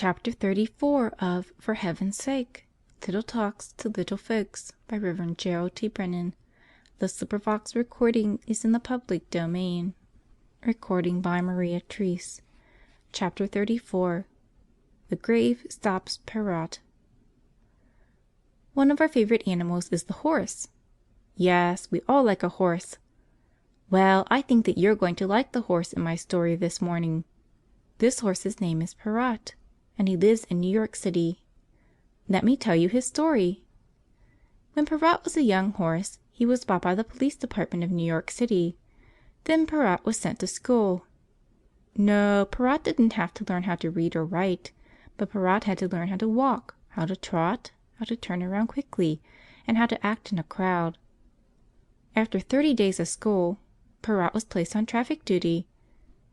Chapter 34 of For Heaven's Sake, Little Talks to Little Folks by Reverend Gerald T. Brennan. The Slippervox recording is in the public domain. Recording by Maria Treese. Chapter 34. The Grave Stops Parrot. One of our favorite animals is the horse. Yes, we all like a horse. Well, I think that you're going to like the horse in my story this morning. This horse's name is Parrot, and he lives in New York City. Let me tell you his story. When Parrot was a young horse, he was bought by the police department of New York City. Then Parrot was sent to school. No, Parrot didn't have to learn how to read or write, but Parrot had to learn how to walk, how to trot, how to turn around quickly, and how to act in a crowd. After 30 days of school, Parrot was placed on traffic duty.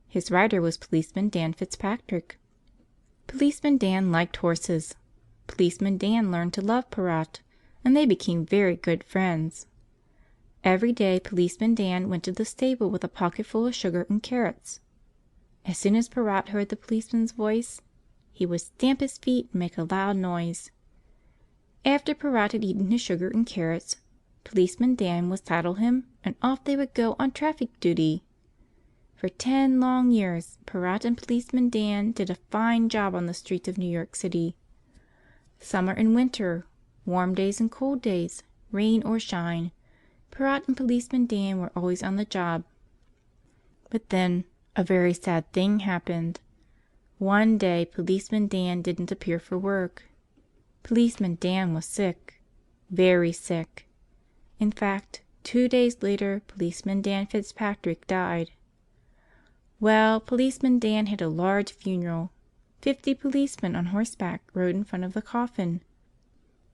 His rider was Policeman Dan Fitzpatrick. Policeman Dan liked horses. Policeman Dan learned to love Parrot, and they became very good friends. Every day Policeman Dan went to the stable with a pocket full of sugar and carrots. As soon as Parrot heard the policeman's voice, he would stamp his feet and make a loud noise. After Parrot had eaten his sugar and carrots, Policeman Dan would saddle him, and off they would go on traffic duty. For 10 long years, Parrot and Policeman Dan did a fine job on the streets of New York City. Summer and winter, warm days and cold days, rain or shine, Parrot and Policeman Dan were always on the job. But then a very sad thing happened. One day Policeman Dan didn't appear for work. Policeman Dan was sick, very sick. In fact, 2 days later Policeman Dan Fitzpatrick died. Well, Policeman Dan had a large funeral. 50 policemen on horseback rode in front of the coffin.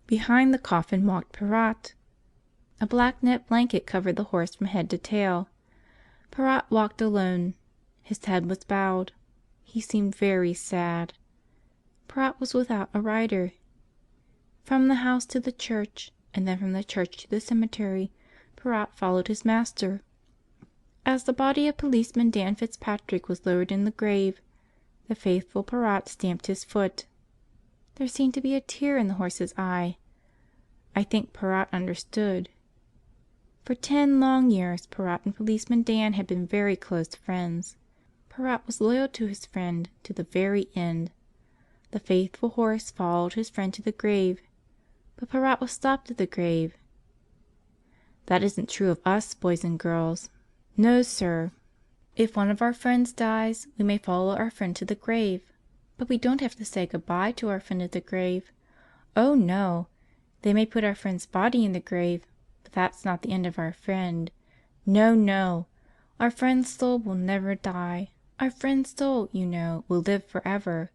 Behind the coffin walked Parrot. A black net blanket covered the horse from head to tail. Parrot walked alone. His head was bowed. He seemed very sad. Parrot was without a rider. From the house to the church, and then from the church to the cemetery, Parrot followed his master. As the body of Policeman Dan Fitzpatrick was lowered in the grave, the faithful Parrot stamped his foot. There seemed to be a tear in the horse's eye. I think Parrot understood. For 10 long years Parrot and Policeman Dan had been very close friends. Parrot was loyal to his friend to the very end. The faithful horse followed his friend to the grave, but Parrot was stopped at the grave. That isn't true of us, boys and girls. No, sir. If one of our friends dies, we may follow our friend to the grave, but we don't have to say goodbye to our friend at the grave. Oh, no. They may put our friend's body in the grave, but that's not the end of our friend. No, no. Our friend's soul will never die. Our friend's soul, you know, will live forever.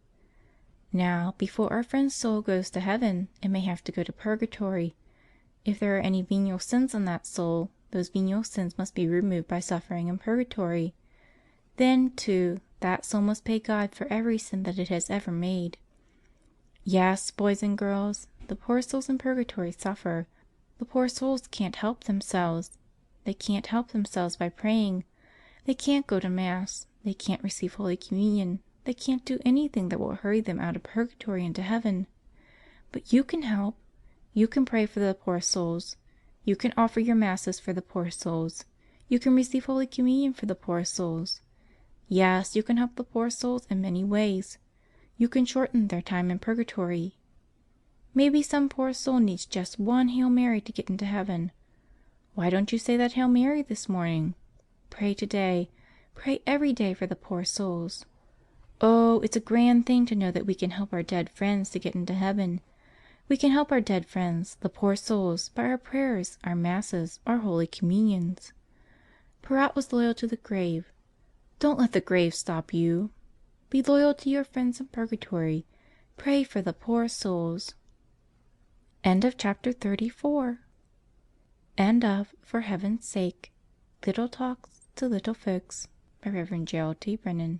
Now, before our friend's soul goes to heaven, it may have to go to purgatory. If there are any venial sins on that soul, those venial sins must be removed by suffering in purgatory. Then, too, that soul must pay God for every sin that it has ever made. Yes, boys and girls, the poor souls in purgatory suffer. The poor souls can't help themselves. They can't help themselves by praying. They can't go to Mass. They can't receive Holy Communion. They can't do anything that will hurry them out of purgatory into heaven. But you can help. You can pray for the poor souls. You can offer your Masses for the poor souls. You can receive Holy Communion for the poor souls. Yes, you can help the poor souls in many ways. You can shorten their time in purgatory. Maybe some poor soul needs just one Hail Mary to get into heaven. Why don't you say that Hail Mary this morning? Pray today. Pray every day for the poor souls. Oh, it's a grand thing to know that we can help our dead friends to get into heaven. We can help our dead friends, the poor souls, by our prayers, our Masses, our Holy Communions. Parrot was loyal to the grave. Don't let the grave stop you. Be loyal to your friends in purgatory. Pray for the poor souls. End of chapter 34. End of For Heaven's Sake, Little Talks to Little Folks by Reverend Gerald T. Brennan.